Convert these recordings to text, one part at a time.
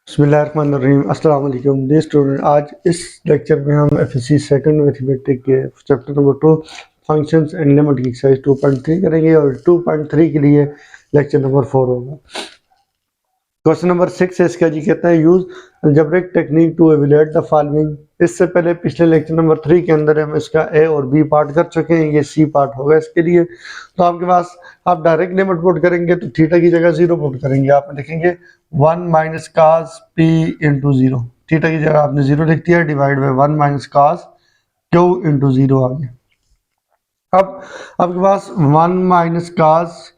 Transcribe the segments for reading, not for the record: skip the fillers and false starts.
बिस्मिल्लाहिर्रहमानिर्रहीम। अस्सलाम वालेकुम डियर स्टूडेंट। आज इस लेक्चर में हम एफएससी सेकंड मैथमेटिक्स के chapter number 2 functions and limit की एक्सरसाइज 2.3 करेंगे और 2.3 के लिए लेक्चर नंबर 4 होगा। क्वेश्चन नंबर 6 है इसका जी, कहता है use algebraic technique to evaluate the following. इससे पहले पिछले लेक्चर नंबर 3 के अंदर हम इसका ए और बी पार्ट कर चुके हैं, ये सी पार्ट होगा इसके लिए। तो आपके पास आप डायरेक्ट लिमिट पुट करेंगे तो थीटा की जगह 0 पुट करेंगे। आप लिखेंगे 1 minus cos P into 0। Theta की जगह आपने 0 लिख दिया, divide by 1 minus cos Q into 0 आ गया। अब आपके पास 1 माइनस कास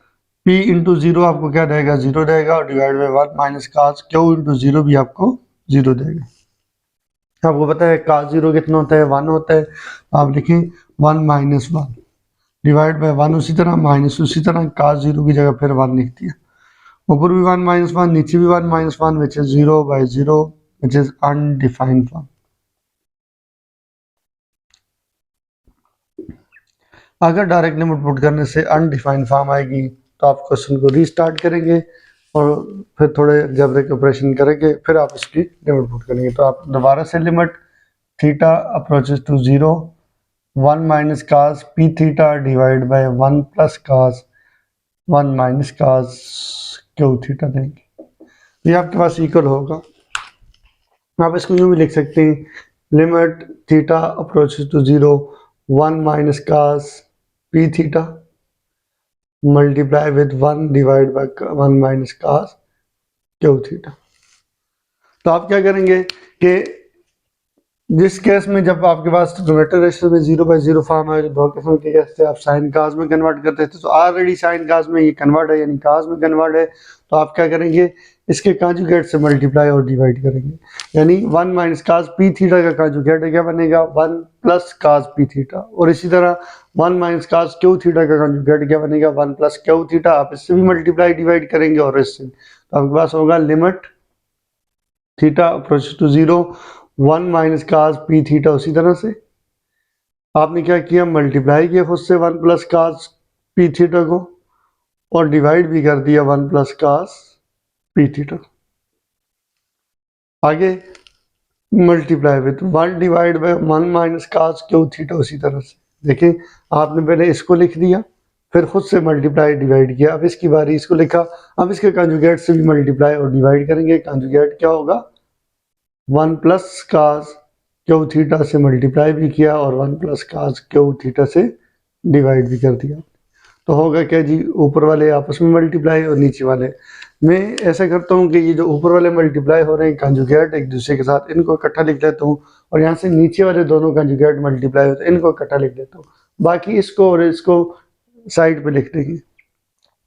P इंटू 0 आपको क्या देगा, 0 देगा, और divide by 1 minus cos Q into 0 भी आपको 0 देगा। आपको पता है कास 0 कितना होता है, 1 होता है। आप लिखें 1 माइनस 1 डिवाइड बाई 1, उसी तरह माइनस, उसी तरह कास 0 की जगह फिर 1 लिख दिया। ऊपर भी 1 माइनस 1, नीचे भी 1 minus 1, which is 0 by 0 which is undefined form. अगर डायरेक्ट लिमिट पुट करने से अनडिफाइंड फॉर्म आएगी तो आप क्वेश्चन को रीस्टार्ट करेंगे और फिर थोड़े अलजेब्रिक ऑपरेशन करेंगे, फिर आप इसकी लिमिट पुट करेंगे। तो आप दोबारा से limit theta approaches to 0 1 minus cos P theta divide by 1 plus cos 1 minus cos Q theta देंगे। ये आपके पास इक्वल होगा। आप इसको यूँ भी लिख सकते हैं, limit theta approaches to 0 1 minus cos P theta multiply with 1 divide by 1 minus cos Q theta. तो आप क्या करेंगे कि जिस केस में जब आपके पास न्यूमरेटर रेशियो में 0 बाई 0 फॉर्म है, दो किस्म के केस थे, आप साइन कास में कन्वर्ट करते थे, तो ऑलरेडी साइन कास में ये कन्वर्ट है, यानी कास में कन्वर्ट है। तो आप क्या करेंगे, इसके कॉन्जुगेट से मल्टीप्लाई और डिवाइड करेंगे, यानी 1 माइनस कास पी थीटा का कॉन्जुगेट क्या बनेगा, 1 प्लस कास पी थीटा। और इसी तरह 1 माइनस कास क्यू थीटा का कॉन्जुगेट क्या बनेगा, 1 प्लस क्यू थीटा। आप इससे भी मल्टीप्लाई डिवाइड करेंगे और इससे, तो आपके पास होगा limit theta approach to 0 1 minus cos P theta. उसी तरह से आपने क्या किया, मल्टीप्लाई किया खुद से 1 प्लस कास पी थीटा को और डिवाइड भी कर दिया 1 प्लस कास पी थीटा। आगे multiply with 1 divide by 1 minus cos Q theta. उसी तरह से देखिए, आपने पहले इसको लिख दिया, फिर खुद से मल्टीप्लाई डिवाइड किया, अब इसकी बारी इसको लिखा। अब इसके कॉन्जुगेट से भी मल्टीप्लाई और डिवाइड करेंगे। कॉन्जुगेट क्या होगा, 1 प्लस कास क्यू थीटा से मल्टीप्लाई भी किया और 1 प्लस कास क्यू थीटा से डिवाइड भी कर दिया। तो होगा क्या जी, ऊपर वाले आपस में मल्टीप्लाई और नीचे वाले। मैं ऐसा करता हूँ कि ये जो ऊपर वाले मल्टीप्लाई हो रहे हैं कॉन्जुगेट एक दूसरे के साथ, इनको इकट्ठा लिख लेता हूँ, और यहाँ से नीचे वाले दोनों कॉन्जुगेट मल्टीप्लाई होते हैं, इनको इकट्ठा लिख लेता हूँ। बाकी इसको और इसको साइड पे लिख देंगे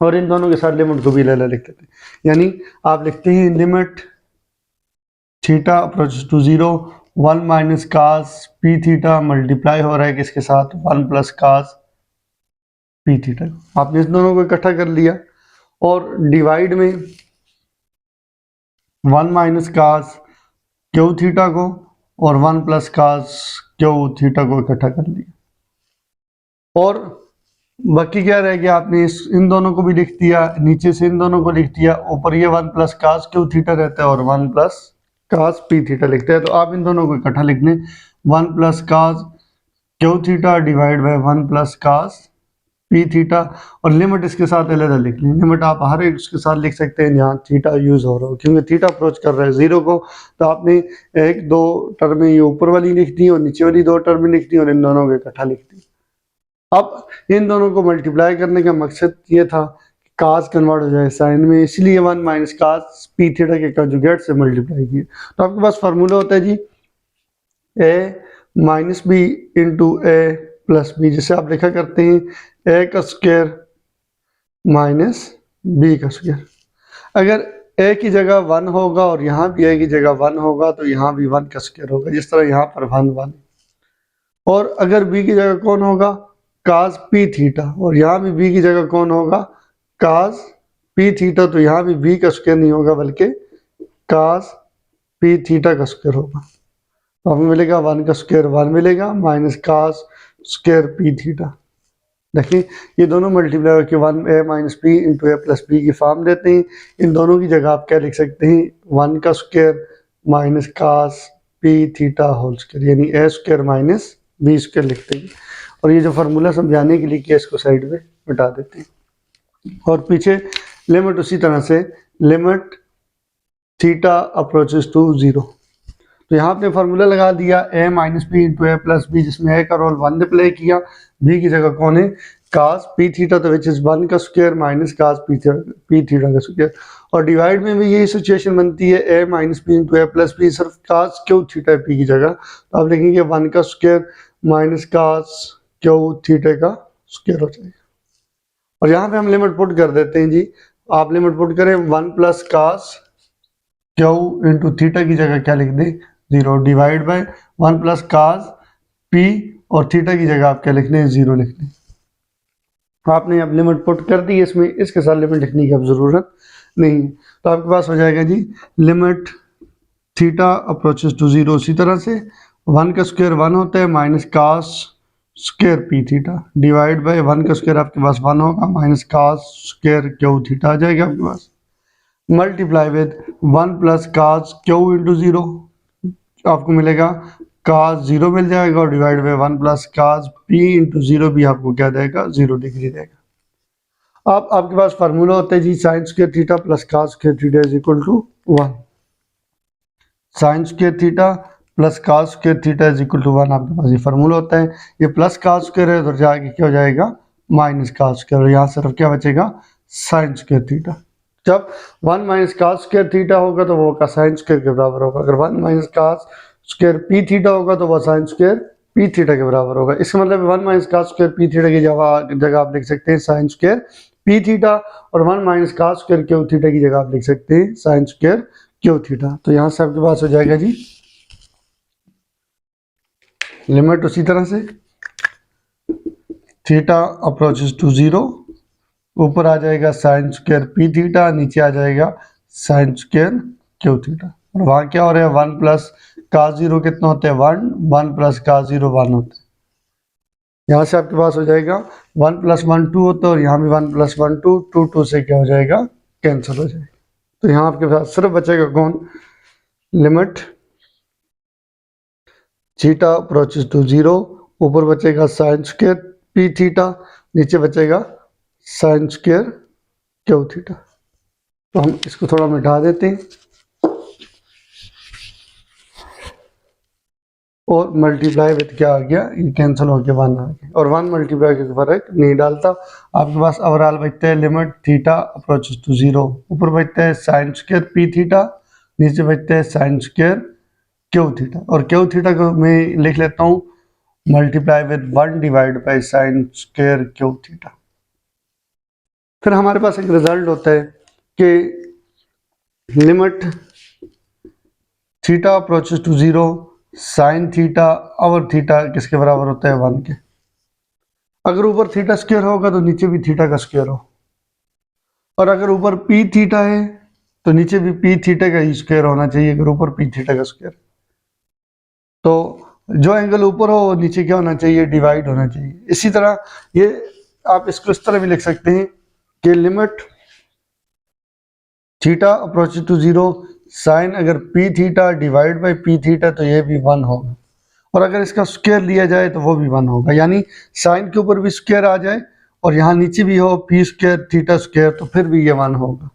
और इन दोनों के साथ लिमिट को भी अलग लिख देते हैं। यानी आप लिखते हैं limit theta approach to 0 1 minus cos P theta multiply हो रहा है किसके साथ, 1 प्लस कास पी थीटा। आपने इस दोनों को इकट्ठा कर लिया और डिवाइड में 1 माइनस कास क्यू थीटा को और 1 प्लस कास क्यू थीटा को इकट्ठा कर लिया। और बाकी क्या रह गया, आपने इन दोनों को भी लिख दिया, नीचे से इन दोनों को लिख दिया, ऊपर ये 1 प्लस कास क्यू थीटा रहता है और 1 प्लस कास पी थीटा लिखते हैं। तो आप इन दोनों को इकट्ठा लिख लें, 1 plus cos Q theta divide by 1 plus cos P theta. और लिमिट इसके साथ अलग लिख लें। लिमिट आप हर एक उसके साथ लिख सकते हैं जहाँ थीटा यूज हो रहा हो, क्योंकि थीटा अप्रोच कर रहा है 0 को। तो आपने एक दो टर्में ये ऊपर वाली लिख दी और नीचे वाली दो टर्में लिख दी और इन दोनों को इकट्ठा लिख दी। अब इन दोनों को मल्टीप्लाई करने का मकसद ये था कास कन्वर्ट हो जाए साइन में, इसलिए 1 माइनस कास पी थीटा के कंजुगेट से मल्टीप्लाई किए। तो आपके पास फार्मूला होता है जी ए minus B into A plus B, जिसे आप लिखा करते हैं ए का स्क्वायर माइनस बी का स्क्वायर। अगर ए की जगह 1 होगा और यहाँ भी ए की जगह 1 होगा तो यहाँ भी 1 का स्क्वायर होगा, जिस तरह यहाँ पर 1 1। और अगर बी की जगह कौन होगा, कास पी थीटा, और यहाँ भी बी की जगह कौन होगा, कास पी थीटा। तो यहाँ भी बी का स्क्वायर नहीं होगा बल्कि कास पी थीटा का स्क्वायर होगा। तो हमें मिलेगा 1 का स्क्वायर 1 मिलेगा minus cos square P theta. देखिए ये दोनों मल्टीप्लाई होकर 1a minus B into A plus B की फॉर्म देते हैं। इन दोनों की जगह आप क्या लिख सकते हैं, 1 का square minus cos P theta whole square, यानी A square minus B square लिखते हैं। और ये जो फार्मूला समझाने के लिए किया इसको साइड में मिटा देते हैं। और पीछे लिमिट उसी तरह से, लिमिट थीटा अप्रोचेस टू 0। तो यहाँ पे फार्मूला लगा दिया a minus B into A plus B, जिसमें a का रोल 1 अप्लाई किया, b की जगह कौन है कास पी थीटा, तो विच इज 1 का square minus cos P theta का स्क्वायर। और डिवाइड में भी यही सिचुएशन बनती है, a minus B into A plus B, सिर्फ कास क्यू थीटा पी की जगह, तो आप लिखेंगे 1 का square minus cos Q theta का स्क्वायर हो जाएगा। और यहाँ पे हम लिमिट पुट कर देते हैं जी, आप लिमिट पुट करें 1 plus cos Q into theta की जगह क्या लिख दें 0, divide by 1 plus cos P और थीटा की जगह आप क्या लिखने हैं 0 लिखने। आपने अब लिमिट पुट कर दी, इसमें इसके साथ लिमिट लिखने की अब जरूरत नहीं। तो आपके पास हो जाएगा जी लिमिट थीटा अप्रोचेस टू 0, उसी तरह से 1 का स्क्वायर 1 होता है minus cos square P theta, divide by 1 का स्क्वायर आपके पास 1 होगा minus cos square Q theta आ जाएगा आपके पास, multiply with 1 plus cos Q into 0, आपको मिलेगा कास 0 मिल जाएगा, और divide by 1 plus cos P into 0 भी आपको क्या देगा 0 डिग्री देगा। अब आपके पास फार्मूला होता है जी sine square theta plus cos square theta is equal to 1। Sine square theta plus cos square theta is equal to 1, आपके पास ये फार्मूला होता है। ये प्लस कास स्क्वायर है तो जाके क्या हो जाएगा माइनस कास स्क्वायर, यहाँ सिर्फ क्या बचेगा साइन स्क्वायर थीटा। जब 1 माइनस कास स्क्वायर थीटा होगा तो वो का साइन स्क्वायर के बराबर होगा, अगर 1 minus cos square P theta होगा तो वह साइन स्क्वायर पी थीटा के बराबर होगा। इसका मतलब 1 minus cos square P theta की जगह आप लिख सकते हैं साइन स्क्वायर पी थीटा, और 1 minus cos square Q theta की जगह आप लिख सकते हैं साइन स्क्वायर क्यू थीटा। तो यहाँ से आपके पास हो जाएगा जी लिमिट उसी तरह से थीटा अप्रोचेस टू 0, ऊपर आ जाएगा साइन स्क्वायर पी थीटा, नीचे आ जाएगा साइन स्क्वायर क्यू थीटा। और वहाँ क्या हो रहा है 1 प्लस कास 0 कितना होते हैं 1, 1 प्लस कास 0 1 होते हैं। यहाँ से आपके पास हो जाएगा 1 प्लस 1 2 होता है, और यहाँ भी 1 प्लस 1 2, 2 2 से क्या हो जाएगा कैंसिल हो जाएगा। तो यहाँ आपके पास सिर्फ बचेगा कौन, लिमिट थीटा अप्रोचेस टू 0, ऊपर बचेगा साइन स्क्वायर पी थीटा, नीचे बचेगा साइन स्क्वायर क्यू थीटा। तो हम इसको थोड़ा मिटा देते हैं और मल्टीप्लाई विद क्या आ गया, ये कैंसिल होकर 1 आ गया, और 1 मल्टीप्लाई के फर्क नहीं डालता। आपके पास ओवरऑल बचता है लिमिट थीटा अप्रोचेस टू 0, ऊपर बचता है साइन स्क्वायर पी थीटा, नीचे बचता है साइन स्क्वायर क्यू थीटा, और क्यू थीटा को मैं लिख लेता हूँ multiply with 1 divide by sine square Q theta. फिर हमारे पास एक रिजल्ट होता है कि limit theta approaches to 0 sine theta और थीटा किसके बराबर होता है 1 के। अगर ऊपर थीटा स्क्वायर होगा तो नीचे भी थीटा का स्क्वायर हो, और अगर ऊपर पी थीटा है तो नीचे भी पी थीटा का ही स्क्वायर होना चाहिए, अगर ऊपर पी थीटा का स्क्वायर। तो जो एंगल ऊपर हो नीचे क्या होना चाहिए डिवाइड होना चाहिए। इसी तरह ये आप इसको इस तरह भी लिख सकते हैं कि limit theta approaches to 0 sine अगर P theta divide by P theta तो ये भी 1 होगा, और अगर इसका स्क्वायर लिया जाए तो वो भी 1 होगा, यानी साइन के ऊपर भी स्क्वायर आ जाए और यहाँ नीचे भी हो पी स्क्वायर थीटा स्क्वायर तो फिर भी ये 1 होगा।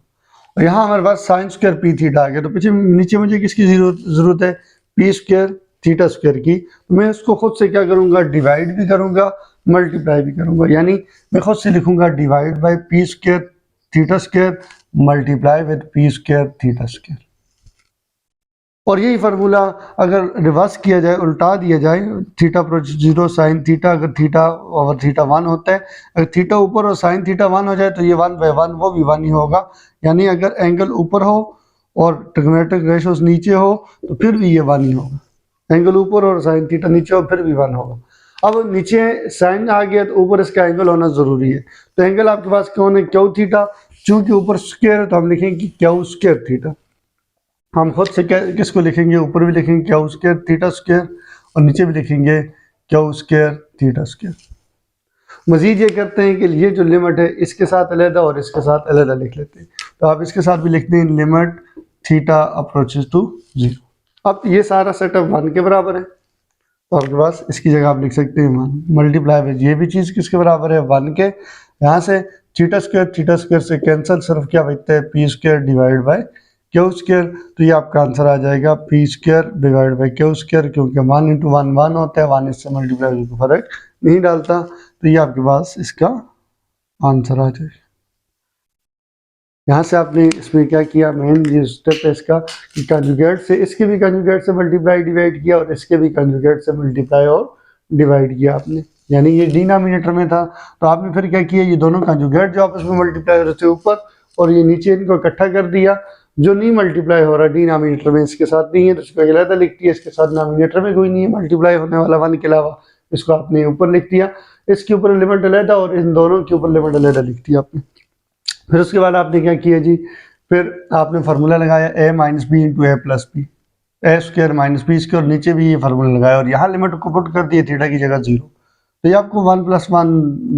और यहाँ हमारे पास साइन स्क्वायर पी थीटा आ गया, तो पीछे नीचे मुझे किसकी जरूरत है पी स्क्वायर थीटा स्क्वायर की। तो मैं इसको खुद से क्या करूँगा डिवाइड भी करूँगा मल्टीप्लाई भी करूँगा, यानी मैं खुद से लिखूँगा divide by P square theta square multiply with P square theta square. और यही फार्मूला अगर रिवर्स किया जाए उल्टा दिया जाए थीटा अप्रोच 0 साइन थीटा, अगर थीटा ओवर थीटा 1 होता है, अगर थीटा ऊपर और साइन थीटा 1 हो जाए तो ये 1 बाई 1 वो भी 1 ही होगा, यानी अगर एंगल ऊपर हो और ट्रिग्नोमेट्रिक रेशियोज नीचे हो तो फिर भी ये 1 ही होगा, एंगल ऊपर और साइन थीटा नीचे हो फिर भी 1 होगा। अब नीचे साइन आ गया तो ऊपर इसका एंगल होना जरूरी है, तो एंगल आपके पास कौन है क्यू थीटा, चूंकि ऊपर स्क्वायर है तो हम लिखेंगे क्यू स्क्वायर थीटा। हम खुद से क्या किसको लिखेंगे ऊपर भी लिखेंगे क्यू स्क्वायर थीटा स्क्वायर और नीचे भी लिखेंगे क्यू स्क्वायर थीटा स्क्वायर। मजीद ये करते हैं कि ये जो लिमिट है इसके साथ अलहदा और इसके साथ अलहदा लिख लेते हैं। तो आप इसके साथ भी लिखते हैं लिमिट थीटा अप्रोचेस टू 0। अब ये सारा सेटअप 1 के बराबर है, तो आपके पास इसकी जगह आप लिख सकते हैं 1 मल्टीप्लाई बाय ये भी चीज़ किसके बराबर है 1 के। यहाँ से थीटा स्क्वायर से कैंसिल सिर्फ क्या बचता है P square divide by Q square. तो ये आपका आंसर आ जाएगा P square divide by Q square, क्योंकि 1 इंटू 1 1 होता है, 1 इससे मल्टीप्लाई को फर्क नहीं डालता। तो ये आपके पास इसका आंसर आ जाएगा। यहाँ से आपने इसमें क्या किया, मेन ये स्टेप है इसका कि कंजुगेट से इसके भी कंजुगेट से मल्टीप्लाई डिवाइड किया और इसके भी कंजुगेट से मल्टीप्लाई और डिवाइड किया आपने, यानी ये डिनोमिनेटर में था तो आपने फिर क्या किया, ये दोनों कंजुगेट जो आपस में मल्टीप्लाई हो रहे थे ऊपर और ये नीचे, इनको इकट्ठा कर दिया। जो नहीं मल्टीप्लाई हो रहा डिनोमिनेटर में इसके साथ नहीं है तो इसको अलग लिख दिया, इसके साथ डिनोमिनेटर में कोई नहीं है मल्टीप्लाई होने वाला 1 के अलावा, इसको आपने ऊपर लिख दिया। इसके ऊपर लिमिट अलग और इन दोनों के ऊपर लिमिट अलग लिख दिया आपने। फिर उसके बाद आपने क्या किया जी, फिर आपने फार्मूला लगाया a minus B into A plus B, A square minus B square, और नीचे भी ये फार्मूला लगाया और यहाँ लिमिट को पुट कर दिए थीटा की जगह 0। तो ये आपको 1 + 1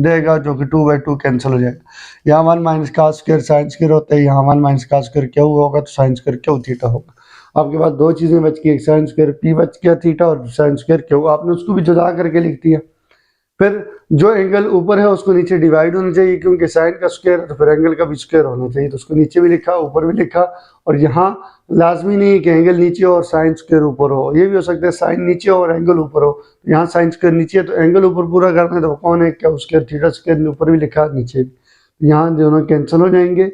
देगा जो कि 2/2 कैंसिल हो जाएगा। यहाँ 1 माइनस का स्क्वायर साइन स्क्वायर होता है, यहाँ 1 माइनस का स्क्वायर क्यू होगा तो साइन स्क्वायर क्यू थीटा होगा। आपके पास दो चीज़ें बच गई, एक साइन स्क्वायर पी बच गया थीटा और साइन स्क्वायर क्यू, आपने उसको भी जुदा करके लिख दिया। फिर जो एंगल ऊपर है उसको नीचे डिवाइड होना चाहिए, क्योंकि साइन का स्क्वायर है तो फिर एंगल का भी स्क्वायर होना चाहिए, तो उसको नीचे भी लिखा ऊपर भी लिखा। और यहाँ लाजमी नहीं है कि एंगल नीचे हो और साइन स्क्वायर ऊपर हो, ये भी हो सकता है साइन नीचे हो और एंगल ऊपर हो। तो यहाँ साइन स्क्वायर नीचे है तो एंगल ऊपर पूरा करना है तो कौन है, क्या स्क्वायर थीटा स्क्वायर ऊपर भी लिखा नीचे भी। यहाँ दोनों कैंसिल हो जाएंगे,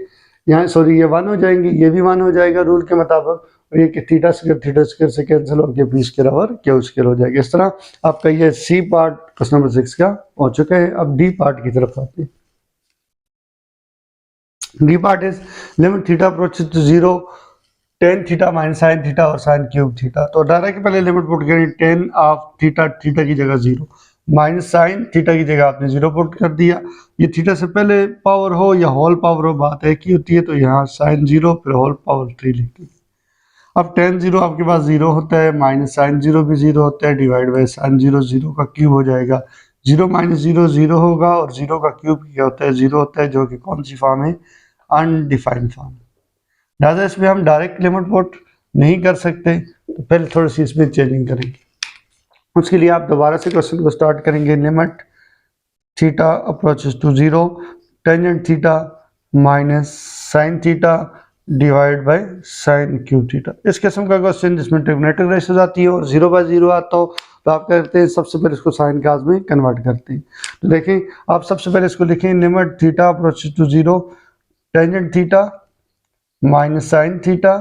यहाँ सॉरी ये 1 हो जाएंगे, ये भी 1 हो जाएगा रूल के मुताबिक, और ये थीटा स्क्वायर से कैंसिल होकर पी स्क्वायर और क्यू स्क्वायर हो जाएगा। इस तरह आपका ये सी पार्ट क्वेश्चन नंबर 6 का हो चुका है। अब डी पार्ट की तरफ आते हैं। D part is limit theta approaches to 0 tan theta minus sine theta और साइन क्यूब थीटा। तो डायरेक्ट पहले लिमिट पुट करें, tan ऑफ थीटा, थीटा की जगह 0 माइनस साइन थीटा की जगह आपने 0 पुट कर दिया। ये थीटा से पहले पावर हो या होल पावर हो बात एक ही होती है, तो यहाँ साइन 0 फिर होल पावर 3 लिख दी। अब tan 0 आपके पास 0 होता है, माइनस साइन 0 भी 0 होता है, डिवाइड बाई साइन 0 0 का क्यूब हो जाएगा। 0 माइनस 0 0 होगा और 0 का क्यूब क्या होता है 0 होता है, जो कि कौन सी फॉर्म है, अनडिफाइंड फॉर्म। लिहाजा इसमें हम डायरेक्ट लिमिट पुट नहीं कर सकते, तो पहले थोड़ी सी इसमें चेंजिंग करेंगे। उसके लिए आप दोबारा से क्वेश्चन को स्टार्ट करेंगे। Limit theta approaches to 0 tangent theta minus sine theta divide by sine cube theta. इस किस्म का क्वेश्चन जिसमें ट्रिग्नोमेट्रिक रेशियोज आती है और 0/0 आता हो तो आप करते हैं सबसे पहले इसको साइन काज में कन्वर्ट करते हैं। तो देखें आप सबसे पहले इसको लिखें, limit theta approaches to 0 tangent theta minus sine theta,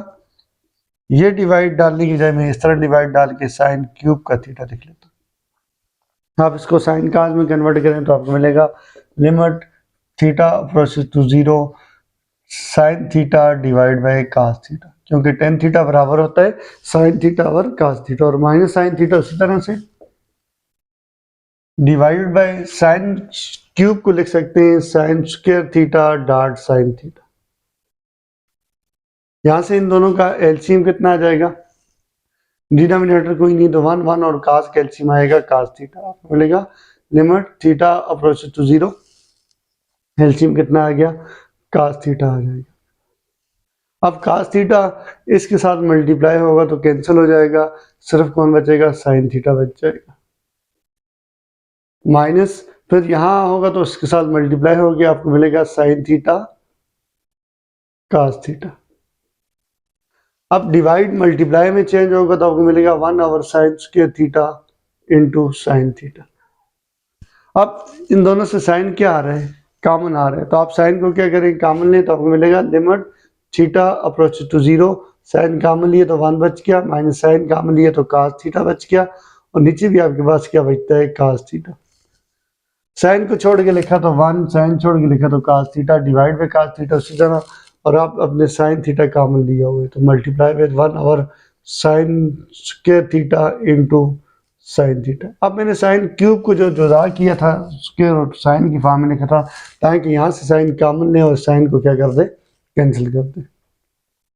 ये डिवाइड डालने की बजाय मैं इस तरह डिवाइड डाल के साइन क्यूब का थीटा लिख लेता हूँ। आप इसको साइन काज में कन्वर्ट करें तो आपको मिलेगा limit theta approaches to 0 sine theta divide by cos theta, क्योंकि टेन थीटा बराबर होता है साइन थीटा और कास थीटा, और माइनस साइन थीटा उसी तरह से डिवाइड बाय साइन क्यूब को लिख सकते हैं sign square theta dot sine theta. यहां से इन दोनों का एलसीएम कितना आ जाएगा, डिनोमिनेटर कोई नहीं तो 1 1 और कास का एलसीएम आएगा कास थीटा। आपको मिलेगा limit theta approaches to 0 LCM कितना आ गया, कास थीटा आ जाएगा। अब कास थीटा इसके साथ मल्टीप्लाई होगा तो कैंसिल हो जाएगा, सिर्फ कौन बचेगा, साइन थीटा बच जाएगा। माइनस फिर यहां होगा तो इसके साथ मल्टीप्लाई हो गया, आपको मिलेगा साइन थीटा कास थीटा। अब डिवाइड मल्टीप्लाई में चेंज होगा तो आपको मिलेगा 1 over sign square theta into sine theta. अब इन दोनों से साइन क्या आ रहा है, कॉमन आ रहा है, तो आप साइन को क्या करें, कॉमन लें तो आपको मिलेगा limit theta approaches to 0 sine common लिए तो 1 बच गया, माइनस साइन कॉमन लिए तो कास थीटा बच गया, और नीचे भी आपके पास क्या बचता है, कास थीटा। साइन को छोड़ के लिखा तो 1, साइन छोड़ के लिखा तो cos theta divide by cos theta उसी तरह, और आप अपने साइन थीटा कॉमन लिया हुए तो multiply with 1 over sign square theta into sine theta. अब मैंने साइन क्यूब को जो जुदा किया था स्क्वायर और साइन की फॉर्म में लिखा था ताकि यहाँ से साइन कॉमन लें और साइन को क्या कर दे, कैंसिल कर दे,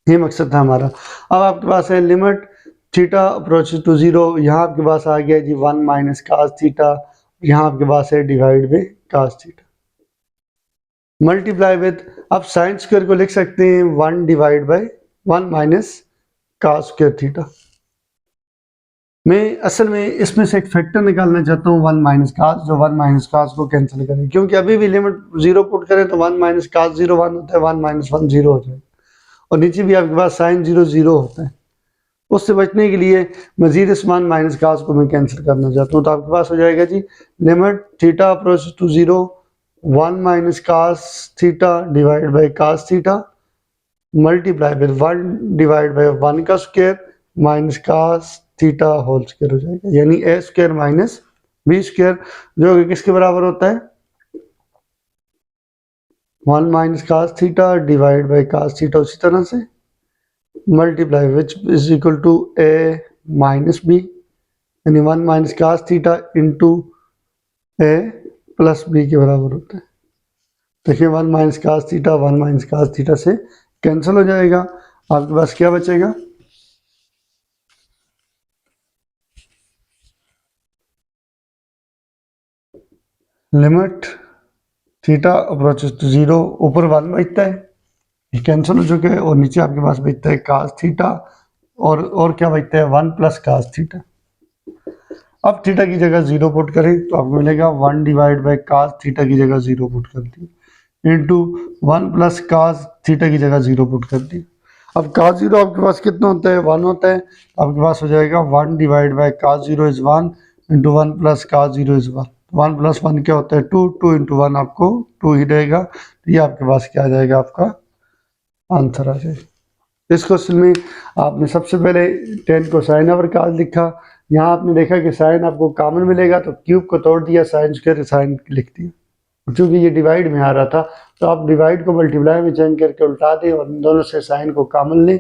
ये मकसद था हमारा। अब आपके पास है लिमिट थीटा अप्रोचेस टू 0, यहाँ आपके पास आ गया जी 1 माइनस कास थीटा, यहाँ आपके पास है डिवाइड में कास थीटा मल्टीप्लाई विद, अब साइन स्क्वायर को लिख सकते हैं 1 divide by 1 minus cos square theta. मैं असल में इसमें से एक फैक्टर निकालना चाहता हूँ 1 माइनस कास, जो 1 माइनस कास को कैंसिल करें, क्योंकि अभी भी लिमिट 0 पुट करें तो 1 माइनस कास 0 1 होता है, 1 माइनस 1 0 हो जाएगा, और नीचे भी आपके पास साइन 0 0 होता है। उससे बचने के लिए मजीद इस 1 माइनस कास को मैं कैंसिल करना चाहता हूँ, तो आपके पास हो जाएगा जी limit theta approach to 0 1 minus cos theta divide by cos theta multiply with 1 divide by 1 का square minus cos theta whole square हो जाएगा, यानी A square minus B square, जो कि किसके बराबर होता है 1 minus cos theta divide by cos theta, उसी तरह से multiply which is equal to A minus B, यानी 1 minus cos theta into A plus B के बराबर होता है। देखिए 1 minus cos theta 1 minus cos theta से कैंसिल हो जाएगा, आपके पास क्या बचेगा लिमिट थीटा अप्रोचेस टू 0, ऊपर 1 बचता है, ये कैंसिल हो चुके हैं, और नीचे आपके पास बचता है कास थीटा, और क्या बचता है 1 प्लस कास थीटा। अब थीटा की जगह 0 पुट करें तो आपको मिलेगा 1 डिवाइड बाई कास थीटा की जगह 0 पुट कर दी इंटू 1 प्लस कास थीटा की जगह 0 पुट कर दी। अब कास 0 आपके पास कितना होता है 1 होता है, आपके पास हो जाएगा 1 divide by cos 0 is 1 into 1 plus cos 0 is 1, 1 plus 1 क्या होता है 2, 2 इंटू 1 आपको 2 ही रहेगा, तो ये आपके पास क्या आ जाएगा आपका आंसर आ जाएगा। इस क्वेश्चन में आपने सबसे पहले 10 को साइन ओवर कास लिखा, यहाँ आपने देखा कि साइन आपको कॉमन मिलेगा तो क्यूब को तोड़ दिया, साइन स्क्वायर साइन लिख दिया, क्योंकि ये डिवाइड में आ रहा था तो आप डिवाइड को मल्टीप्लाई में चेंज करके उल्टा दें और इन दोनों से साइन को कॉमन लें,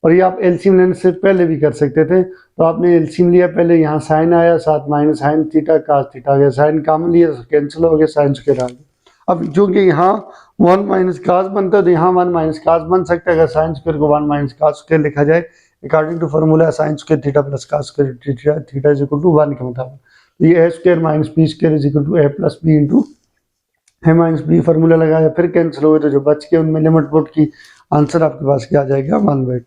और ये आप एलसीएम लेने से पहले भी कर सकते थे, तो आपने एलसीएम लिया पहले, यहाँ साइन आया साथ minus sine theta cos theta आ गया, साइन कॉमन लिया तो कैंसिल हो गया, साइन स्क्वायर आ गया। अब चूंकि यहाँ 1 माइनस कास बनता है तो यहाँ 1 माइनस कास बन सकता है, अगर साइन स्क्वायर को 1 माइनस कास स्क्वायर लिखा जाए according to formula sine square theta plus cos square theta is equal to 1 के मुताबिक, तो ये A square minus B square is equal to A plus B into A minus B formula लगाया, फिर cancel हुए तो जो बच के उनमें लिमिट पुट की, आंसर आपके पास क्या आ जाएगा 1/2।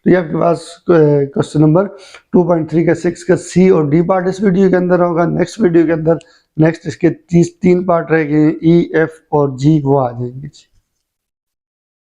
तो ये आपके पास क्वेश्चन नंबर 2.3 का 6 का सी और डी पार्ट इस वीडियो के अंदर होगा। नेक्स्ट वीडियो के अंदर नेक्स्ट इसके 3 पार्ट रह गए, ई एफ और जी, वो आ जाएंगे।